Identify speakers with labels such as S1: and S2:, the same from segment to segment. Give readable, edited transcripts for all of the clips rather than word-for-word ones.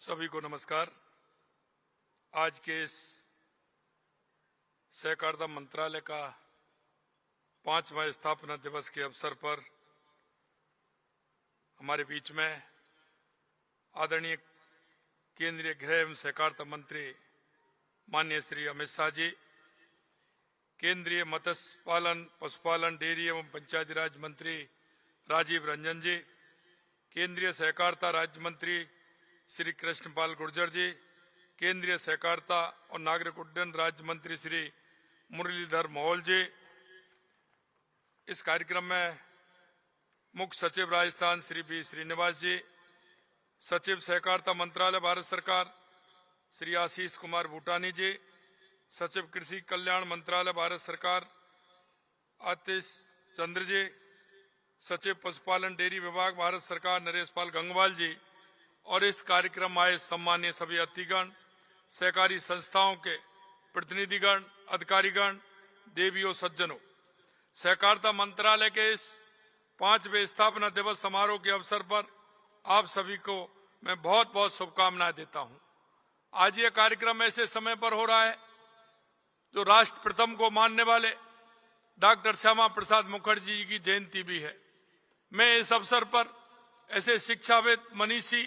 S1: सभी को नमस्कार। आज के इस सहकारिता मंत्रालय का 5वां स्थापना दिवस के अवसर पर हमारे बीच में आदरणीय केंद्रीय गृह एवं सहकारिता मंत्री माननीय श्री अमित शाह जी, केंद्रीय मत्स्य पालन, पशुपालन, डेयरी एवं पंचायती राज मंत्री राजीव रंजन जी, केंद्रीय सहकारिता राज्य मंत्री श्री कृष्णपाल गुर्जर जी, केंद्रीय सहकारिता और नागरिक उड्डयन राज्य मंत्री श्री मुरलीधर मोहोल जी। इस कार्यक्रम में मुख्य सचिव राजस्थान श्री बी श्रीनिवास जी, सचिव सहकारिता मंत्रालय भारत सरकार श्री आशीष कुमार भूटानी जी, सचिव कृषि कल्याण मंत्रालय भारत सरकार आतिश चंद्र जी, सचिव पशुपालन डेयरी विभाग भारत सरकार नरेश पाल गंगवाल जी और इस कार्यक्रम में आए सम्मानीय सभी अतिथिगण, सहकारी संस्थाओं के प्रतिनिधिगण, अधिकारीगण, देवियों, सज्जनों। सहकारिता मंत्रालय के इस 5वें स्थापना दिवस समारोह के अवसर पर आप सभी को मैं बहुत बहुत शुभकामनाएं देता हूं। आज ये कार्यक्रम ऐसे समय पर हो रहा है जो राष्ट्र प्रथम को मानने वाले डॉक्टर श्यामा प्रसाद मुखर्जी जी की जयंती भी है। मैं इस अवसर पर ऐसे शिक्षाविद, मनीषी,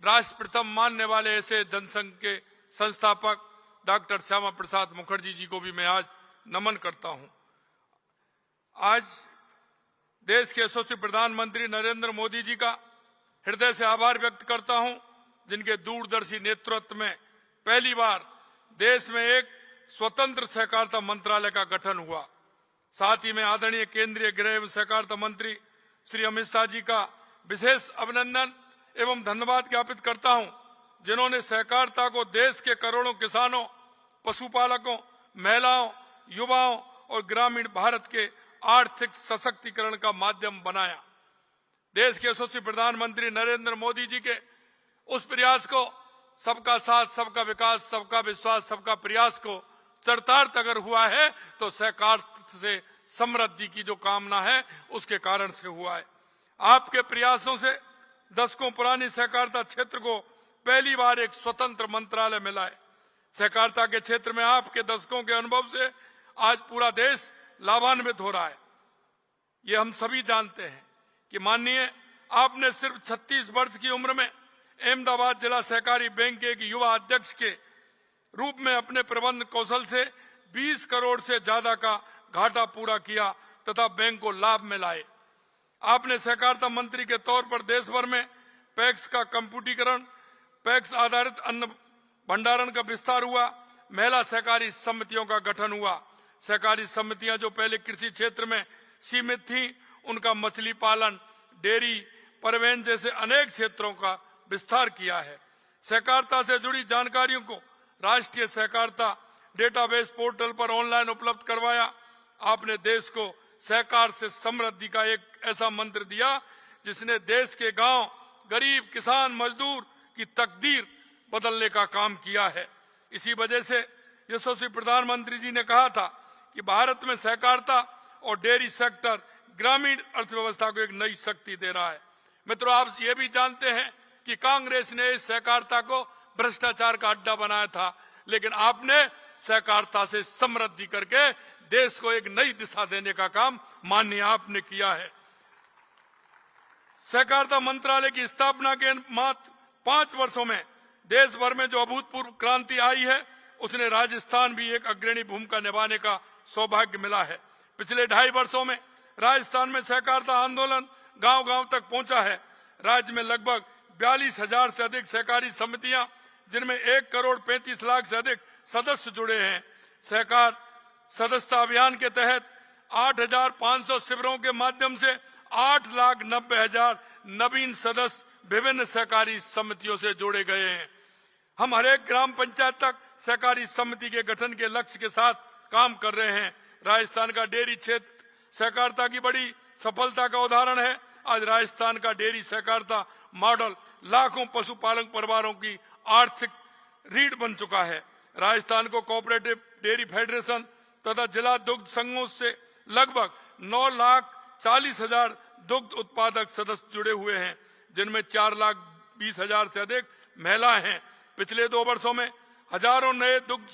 S1: राष्ट्र प्रथम मानने वाले ऐसे जनसंघ के संस्थापक डॉक्टर श्यामा प्रसाद मुखर्जी जी को भी मैं आज नमन करता हूं। आज देश के यशस्वी प्रधानमंत्री नरेंद्र मोदी जी का हृदय से आभार व्यक्त करता हूं, जिनके दूरदर्शी नेतृत्व में पहली बार देश में एक स्वतंत्र सहकारिता मंत्रालय का गठन हुआ। साथ ही मैं आदरणीय केंद्रीय गृह एवं सहकारिता मंत्री श्री अमित शाह जी का विशेष अभिनंदन एवं धन्यवाद ज्ञापित करता हूं, जिन्होंने सहकारिता को देश के करोड़ों किसानों, पशुपालकों, महिलाओं, युवाओं और ग्रामीण भारत के आर्थिक सशक्तिकरण का माध्यम बनाया। देश के यशस्वी प्रधानमंत्री नरेंद्र मोदी जी के उस प्रयास को, सबका साथ, सबका विकास, सबका विश्वास, सबका प्रयास को चरितार्थ अगर हुआ है तो सहकारिता से समृद्धि की जो कामना है उसके कारण से हुआ है। आपके प्रयासों से दशकों पुरानी सहकारिता क्षेत्र को पहली बार एक स्वतंत्र मंत्रालय मिला है। सहकारिता के क्षेत्र में आपके दशकों के अनुभव से आज पूरा देश लाभान्वित हो रहा है। ये हम सभी जानते हैं कि माननीय आपने सिर्फ 36 वर्ष की उम्र में अहमदाबाद जिला सहकारी बैंक के एक युवा अध्यक्ष के रूप में अपने प्रबंध कौशल से 20 करोड़ से ज्यादा का घाटा पूरा किया तथा बैंक को लाभ में लाए। आपने सहकारिता मंत्री के तौर पर देश भर में पैक्स का कंप्यूटरीकरण, पैक्स आधारित अन्न भंडारण का विस्तार हुआ, महिला सहकारी समितियों का गठन हुआ। सहकारी समितियां जो पहले कृषि क्षेत्र में सीमित थीं, उनका मछली पालन, डेयरी, परिवहन जैसे अनेक क्षेत्रों का विस्तार किया है। सहकारिता से जुड़ी जानकारियों को राष्ट्रीय सहकारिता डेटाबेस पोर्टल पर ऑनलाइन उपलब्ध करवाया। आपने देश को सहकार से समृद्धि का एक ऐसा मंत्र दिया जिसने देश के गांव, गरीब, किसान, मजदूर की तकदीर बदलने का काम किया है। इसी वजह से यशस्वी प्रधानमंत्री जी ने कहा था कि भारत में सहकारिता और डेयरी सेक्टर ग्रामीण अर्थव्यवस्था को एक नई शक्ति दे रहा है। मित्रों, आप ये भी जानते हैं कि कांग्रेस ने इस सहकारिता को भ्रष्टाचार का अड्डा बनाया था, लेकिन आपने सहकारिता से समृद्धि करके देश को एक नई दिशा देने का काम माननीय आपने किया है। सहकारिता मंत्रालय की स्थापना के मात्र 5 वर्षों में देश भर में जो अभूतपूर्व क्रांति आई है, उसने राजस्थान भी एक अग्रणी भूमिका निभाने का सौभाग्य मिला है। पिछले 2.5 वर्षों में राजस्थान में सहकारिता आंदोलन गांव-गांव तक पहुंचा है। राज्य में लगभग 42,000 से अधिक सहकारी समितियां, जिनमें 1 करोड़ 35 लाख से अधिक सदस्य जुड़े हैं। सहकार सदस्यता अभियान के तहत 8,500 शिविरों के माध्यम से 8,90,000 नवीन सदस्य विभिन्न सहकारी समितियों से जोड़े गए हैं। हम हरेक ग्राम पंचायत तक सहकारी समिति के गठन के लक्ष्य के साथ काम कर रहे हैं। राजस्थान का डेयरी क्षेत्र सहकारिता की बड़ी सफलता का उदाहरण है। आज राजस्थान का डेयरी सहकारिता मॉडल लाखों पशुपालक परिवारों की आर्थिक रीढ़ बन चुका है। राजस्थान को कोऑपरेटिव डेयरी फेडरेशन तथा जिला दुग्ध संघों से लगभग 9,40,000 दुग्ध उत्पादक सदस्य जुड़े हुए हैं, जिनमें 4,20,000 से अधिक महिला हैं। पिछले 2 वर्षों में हजारों नए दुग्ध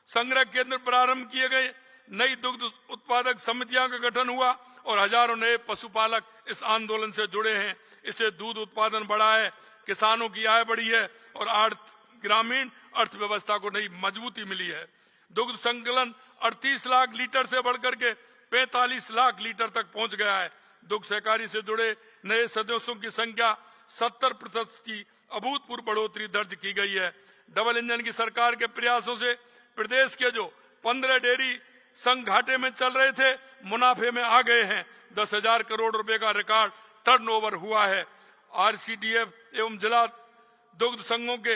S1: संग्रह केंद्र प्रारंभ किए गए, नई दुग्ध उत्पादक समितियों का गठन हुआ और हजारों नए पशुपालक इस आंदोलन से जुड़े हैं। इससे दूध उत्पादन बढ़ा है, किसानों की आय बढ़ी है और ग्रामीण अर्थव्यवस्था को नई मजबूती मिली है। दुग्ध संकलन 38 लाख लीटर से बढ़कर के 45 लाख लीटर तक पहुंच गया है। दुग्ध सहकारी से जुड़े नए सदस्यों की संख्या 70% की अभूतपूर्व बढ़ोतरी दर्ज की गई है। डबल इंजन की सरकार के प्रयासों से प्रदेश के जो 15 डेयरी संघ घाटे में चल रहे थे, मुनाफे में आ गए हैं। 10,000 करोड़ रुपए का रिकॉर्ड टर्नओवर हुआ है। आरसीडीएफ एवं जिला दुग्ध संघों के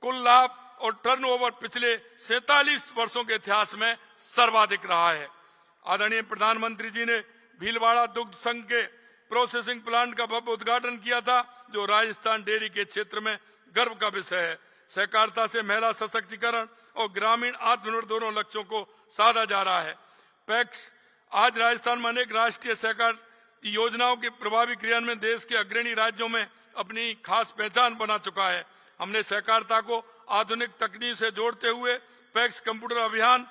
S1: कुल लाभ और टर्नओवर पिछले 47 वर्षों के इतिहास में सर्वाधिक रहा है। आदरणीय प्रधानमंत्री जी ने भीलवाड़ा दुग्ध संघ के प्रोसेसिंग प्लांट का भव्य उद्घाटन किया था, जो राजस्थान डेयरी के क्षेत्र में गर्व का विषय है। सहकारिता से महिला सशक्तिकरण और ग्रामीण आत्मनिर्भर दोनों लक्ष्यों को साधा जा रहा है। पैक्स आज राजस्थान में अनेक राष्ट्रीय सहकार योजनाओं के प्रभावी क्रियान्वयन देश के अग्रणी राज्यों में अपनी खास पहचान बना चुका है। हमने सहकारिता को आधुनिक तकनीक से जोड़ते हुए पैक्स कंप्यूटर अभियान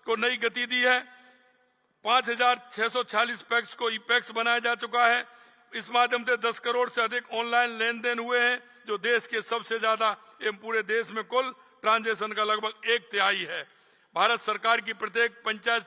S1: को नई गति दी है। 5,646 पैक्स को ई पैक्स बनाया जा चुका है। इस माध्यम से 10 करोड़ से अधिक ऑनलाइन लेन देन हुए हैं, जो देश के सबसे ज्यादा एवं पूरे देश में कुल ट्रांजैक्शन का लगभग 1/3 है। भारत सरकार की प्रत्येक पंचायत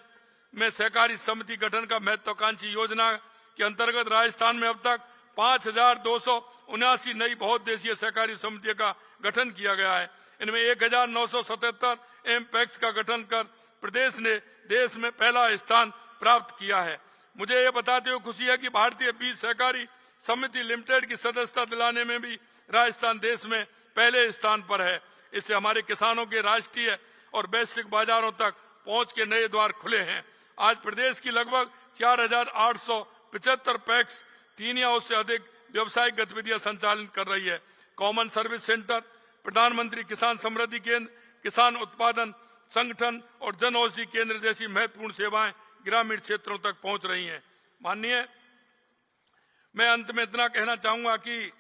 S1: में सहकारी समिति गठन का महत्वाकांक्षी योजना के अंतर्गत राजस्थान में अब तक 5,279 नई बहुउद्देशीय सहकारी समितियों का गठन किया गया है। इनमें 1,977 एम पैक्स का गठन कर प्रदेश ने देश में पहला स्थान प्राप्त किया है। मुझे ये बताते हुए खुशी है कि भारतीय बीज सहकारी समिति लिमिटेड की सदस्यता दिलाने में भी राजस्थान देश में पहले स्थान पर है। इससे हमारे किसानों के राष्ट्रीय और वैश्विक बाजारों तक पहुंच के नए द्वार खुले हैं। आज प्रदेश की लगभग 4,875 पैक्स 3 या उससे अधिक व्यवसायिक गतिविधियां संचालित कर रही है। कॉमन सर्विस सेंटर, प्रधानमंत्री किसान समृद्धि केंद्र, किसान उत्पादन संगठन और जन औषधि केंद्र जैसी महत्वपूर्ण सेवाएं ग्रामीण क्षेत्रों तक पहुंच रही हैं। माननीय, मैं अंत में इतना कहना चाहूंगा कि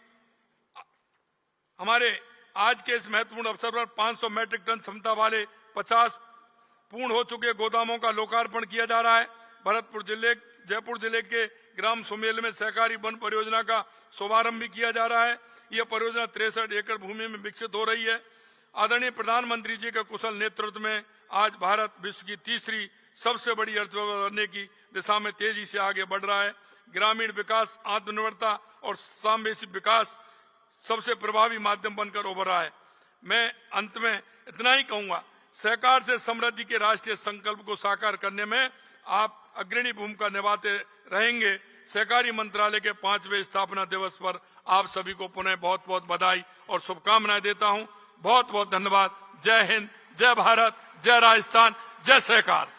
S1: हमारे आज के इस महत्वपूर्ण अवसर पर 500 मैट्रिक टन क्षमता वाले 50 पूर्ण हो चुके गोदामों का लोकार्पण किया जा रहा है। जयपुर जिले के ग्राम सुमेल में सहकारी वन परियोजना का शुभारंभ भी किया जा रहा है। यह परियोजना 63 एकड़ भूमि में विकसित हो रही है। आदरणीय प्रधानमंत्री जी के कुशल नेतृत्व में आज भारत विश्व की तीसरी सबसे बड़ी अर्थव्यवस्था बनने की दिशा में तेजी से आगे बढ़ रहा है। ग्रामीण विकास, आत्मनिर्भरता और सामवेशी विकास सबसे प्रभावी माध्यम बनकर उभर रहा है। मैं अंत में इतना ही कहूंगा, सहकार से समृद्धि के राष्ट्रीय संकल्प को साकार करने में आप अग्रणी भूमिका निभाते रहेंगे। सहकारी मंत्रालय के 5वें स्थापना दिवस पर आप सभी को पुनः बहुत बहुत बधाई और शुभकामनाएं देता हूं। बहुत बहुत धन्यवाद। जय हिंद, जय भारत, जय राजस्थान, जय सहकार।